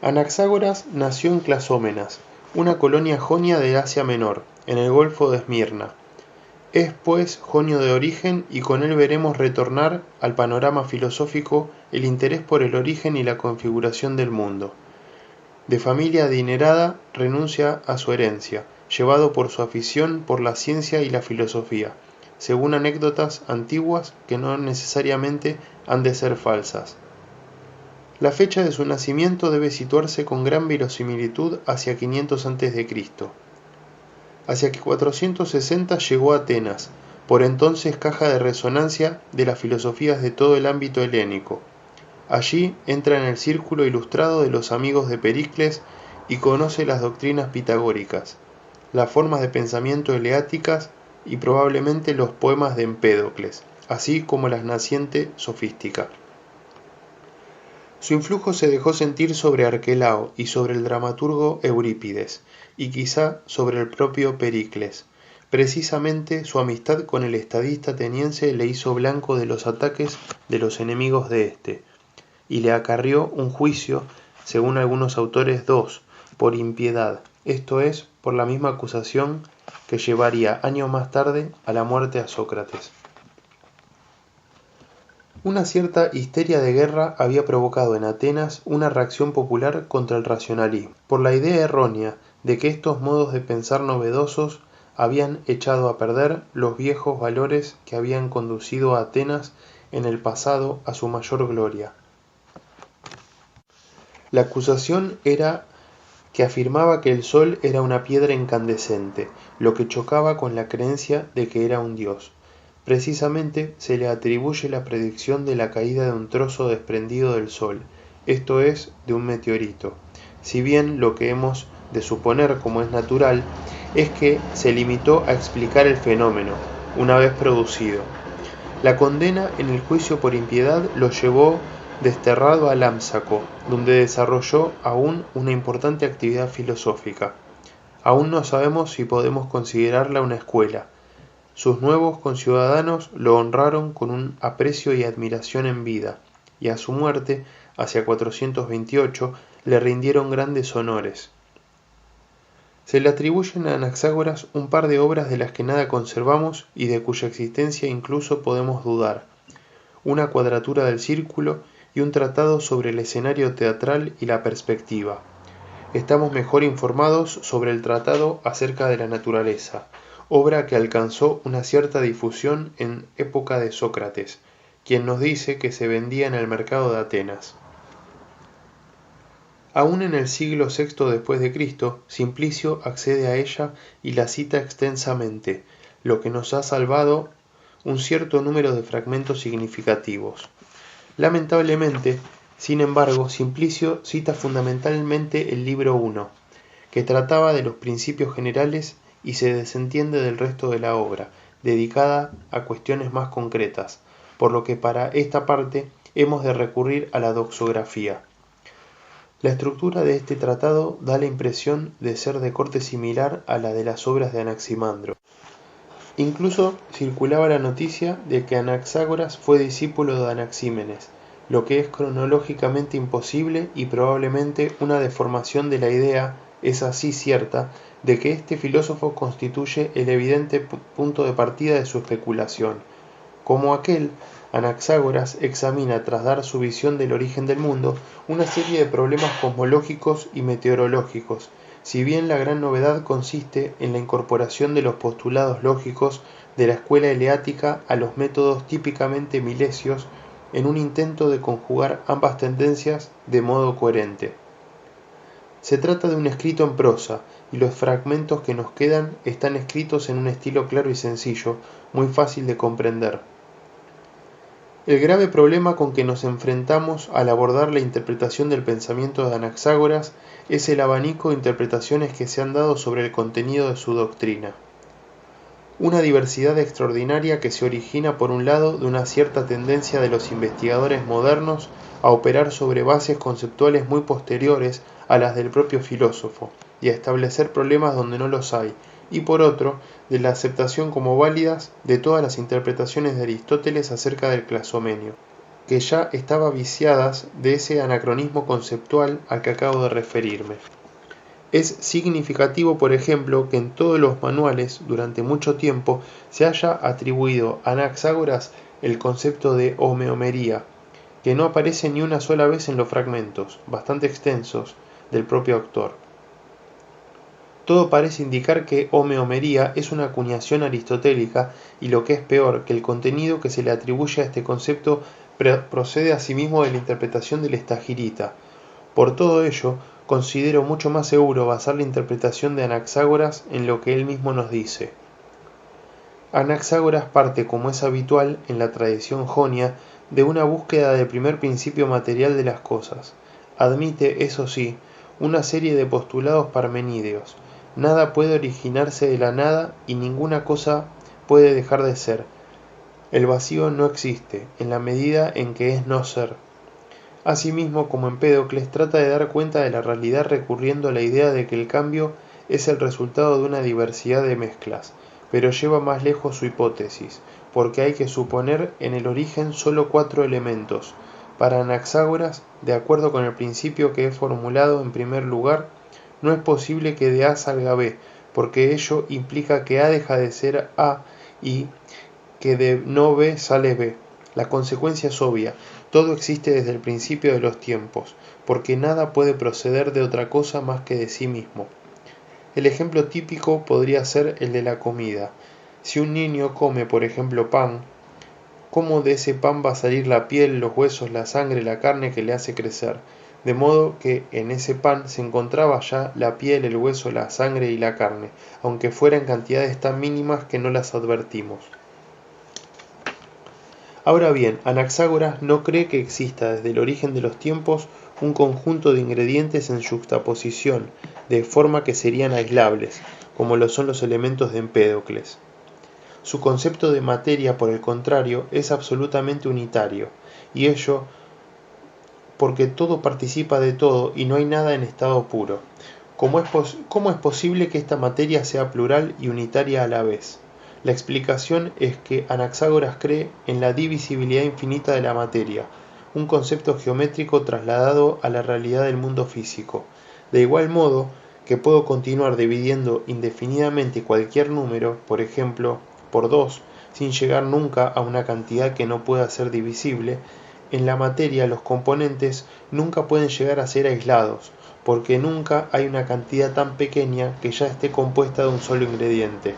Anaxágoras nació en Clasómenas, una colonia jonia de Asia Menor, en el Golfo de Esmirna. Es, pues, jonio de origen y con él veremos retornar al panorama filosófico el interés por el origen y la configuración del mundo. De familia adinerada, renuncia a su herencia, llevado por su afición por la ciencia y la filosofía, según anécdotas antiguas que no necesariamente han de ser falsas. La fecha de su nacimiento debe situarse con gran verosimilitud hacia 500 a.C. Hacia 460 llegó a Atenas, por entonces caja de resonancia de las filosofías de todo el ámbito helénico. Allí entra en el círculo ilustrado de los amigos de Pericles y conoce las doctrinas pitagóricas, las formas de pensamiento eleáticas y probablemente los poemas de Empédocles, así como la naciente sofística. Su influjo se dejó sentir sobre Arquelao y sobre el dramaturgo Eurípides, y quizá sobre el propio Pericles. Precisamente su amistad con el estadista ateniense le hizo blanco de los ataques de los enemigos de éste, y le acarrió un juicio, según algunos autores dos, por impiedad, esto es, por la misma acusación que llevaría años más tarde a la muerte a Sócrates. Una cierta histeria de guerra había provocado en Atenas una reacción popular contra el racionalismo, por la idea errónea de que estos modos de pensar novedosos habían echado a perder los viejos valores que habían conducido a Atenas en el pasado a su mayor gloria. La acusación era que afirmaba que el sol era una piedra incandescente, lo que chocaba con la creencia de que era un dios. Precisamente se le atribuye la predicción de la caída de un trozo desprendido del Sol, esto es, de un meteorito, si bien lo que hemos de suponer, como es natural, es que se limitó a explicar el fenómeno, una vez producido. La condena en el juicio por impiedad lo llevó desterrado a Lámsaco, donde desarrolló aún una importante actividad filosófica. Aún no sabemos si podemos considerarla una escuela. Sus nuevos conciudadanos lo honraron con un aprecio y admiración en vida, y a su muerte, hacia 428, le rindieron grandes honores. Se le atribuyen a Anaxágoras un par de obras de las que nada conservamos y de cuya existencia incluso podemos dudar, una cuadratura del círculo y un tratado sobre el escenario teatral y la perspectiva. Estamos mejor informados sobre el tratado acerca de la naturaleza, obra que alcanzó una cierta difusión en época de Sócrates, quien nos dice que se vendía en el mercado de Atenas. Aún en el siglo VI después de Cristo, Simplicio accede a ella y la cita extensamente, lo que nos ha salvado un cierto número de fragmentos significativos. Lamentablemente, sin embargo, Simplicio cita fundamentalmente el libro I, que trataba de los principios generales y se desentiende del resto de la obra, dedicada a cuestiones más concretas, por lo que para esta parte hemos de recurrir a la doxografía. La estructura de este tratado da la impresión de ser de corte similar a la de las obras de Anaximandro. Incluso circulaba la noticia de que Anaxágoras fue discípulo de Anaxímenes, lo que es cronológicamente imposible y probablemente una deformación de la idea, es así cierta, de que este filósofo constituye el evidente punto de partida de su especulación. Como aquel, Anaxágoras examina, tras dar su visión del origen del mundo, una serie de problemas cosmológicos y meteorológicos, si bien la gran novedad consiste en la incorporación de los postulados lógicos de la escuela eleática a los métodos típicamente milesios en un intento de conjugar ambas tendencias de modo coherente. Se trata de un escrito en prosa, y los fragmentos que nos quedan están escritos en un estilo claro y sencillo, muy fácil de comprender. El grave problema con que nos enfrentamos al abordar la interpretación del pensamiento de Anaxágoras es el abanico de interpretaciones que se han dado sobre el contenido de su doctrina. Una diversidad extraordinaria que se origina por un lado de una cierta tendencia de los investigadores modernos a operar sobre bases conceptuales muy posteriores a las del propio filósofo y a establecer problemas donde no los hay, y por otro, de la aceptación como válidas de todas las interpretaciones de Aristóteles acerca del clasomenio. que ya estaba viciadas de ese anacronismo conceptual al que acabo de referirme. Es significativo, por ejemplo, que en todos los manuales, durante mucho tiempo, se haya atribuido a Anaxágoras el concepto de homeomería, que no aparece ni una sola vez en los fragmentos, bastante extensos, del propio autor. Todo parece indicar que homeomería es una acuñación aristotélica y, lo que es peor, que el contenido que se le atribuye a este concepto procede asimismo de la interpretación del Estagirita. Por todo ello, considero mucho más seguro basar la interpretación de Anaxágoras en lo que él mismo nos dice. Anaxágoras parte, como es habitual en la tradición jonia, de una búsqueda del primer principio material de las cosas. Admite, eso sí, una serie de postulados parmenídeos. Nada puede originarse de la nada y ninguna cosa puede dejar de ser. El vacío no existe, en la medida en que es no ser. Asimismo, como Empédocles, trata de dar cuenta de la realidad recurriendo a la idea de que el cambio es el resultado de una diversidad de mezclas, pero lleva más lejos su hipótesis, porque hay que suponer en el origen solo 4 elementos. Para Anaxágoras, de acuerdo con el principio que he formulado en primer lugar, no es posible que de A salga B, porque ello implica que A deja de ser A y que de no B sale B. La consecuencia es obvia, todo existe desde el principio de los tiempos, porque nada puede proceder de otra cosa más que de sí mismo. El ejemplo típico podría ser el de la comida. Si un niño come, por ejemplo, pan, ¿cómo de ese pan va a salir la piel, los huesos, la sangre, la carne que le hace crecer? De modo que en ese pan se encontraba ya la piel, el hueso, la sangre y la carne, aunque fuera en cantidades tan mínimas que no las advertimos. Ahora bien, Anaxágoras no cree que exista desde el origen de los tiempos un conjunto de ingredientes en yuxtaposición, de forma que serían aislables, como lo son los elementos de Empédocles. Su concepto de materia, por el contrario, es absolutamente unitario, y ello porque todo participa de todo y no hay nada en estado puro. ¿Cómo es posible que esta materia sea plural y unitaria a la vez? La explicación es que Anaxágoras cree en la divisibilidad infinita de la materia, un concepto geométrico trasladado a la realidad del mundo físico. De igual modo que puedo continuar dividiendo indefinidamente cualquier número, por ejemplo, por 2, sin llegar nunca a una cantidad que no pueda ser divisible, en la materia los componentes nunca pueden llegar a ser aislados, porque nunca hay una cantidad tan pequeña que ya esté compuesta de un solo ingrediente.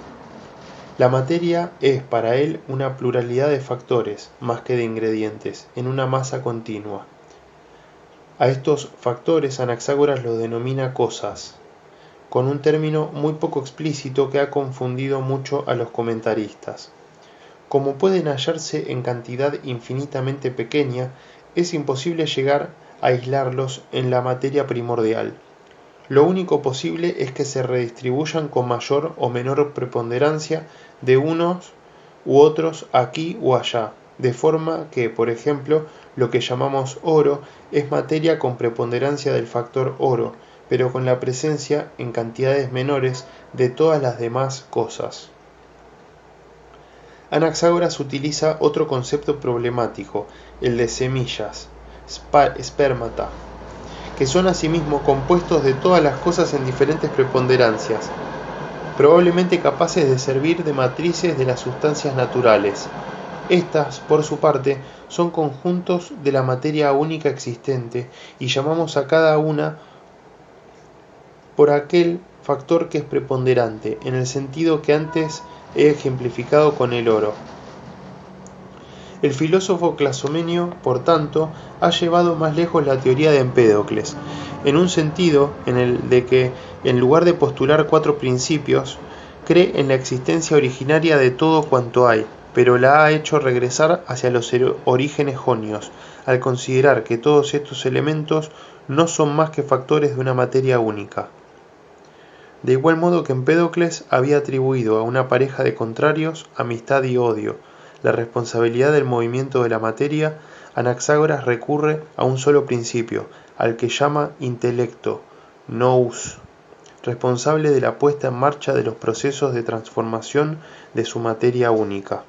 La materia es para él una pluralidad de factores, más que de ingredientes, en una masa continua. A estos factores Anaxágoras los denomina cosas, con un término muy poco explícito que ha confundido mucho a los comentaristas. Como pueden hallarse en cantidad infinitamente pequeña, es imposible llegar a aislarlos en la materia primordial. Lo único posible es que se redistribuyan con mayor o menor preponderancia de unos u otros aquí o allá, de forma que, por ejemplo, lo que llamamos oro es materia con preponderancia del factor oro, pero con la presencia en cantidades menores de todas las demás cosas. Anaxágoras utiliza otro concepto problemático, el de semillas, spermata, que son asimismo compuestos de todas las cosas en diferentes preponderancias, probablemente capaces de servir de matrices de las sustancias naturales. Estas, por su parte, son conjuntos de la materia única existente y llamamos a cada una por aquel factor que es preponderante, en el sentido que antes he ejemplificado con el oro. El filósofo clazomenio, por tanto, ha llevado más lejos la teoría de Empédocles, en un sentido en el de que, en lugar de postular 4 principios, cree en la existencia originaria de todo cuanto hay, pero la ha hecho regresar hacia los orígenes jonios, al considerar que todos estos elementos no son más que factores de una materia única. De igual modo que Empédocles había atribuido a una pareja de contrarios amistad y odio, la responsabilidad del movimiento de la materia, Anaxágoras recurre a un solo principio, al que llama intelecto, nous, responsable de la puesta en marcha de los procesos de transformación de su materia única.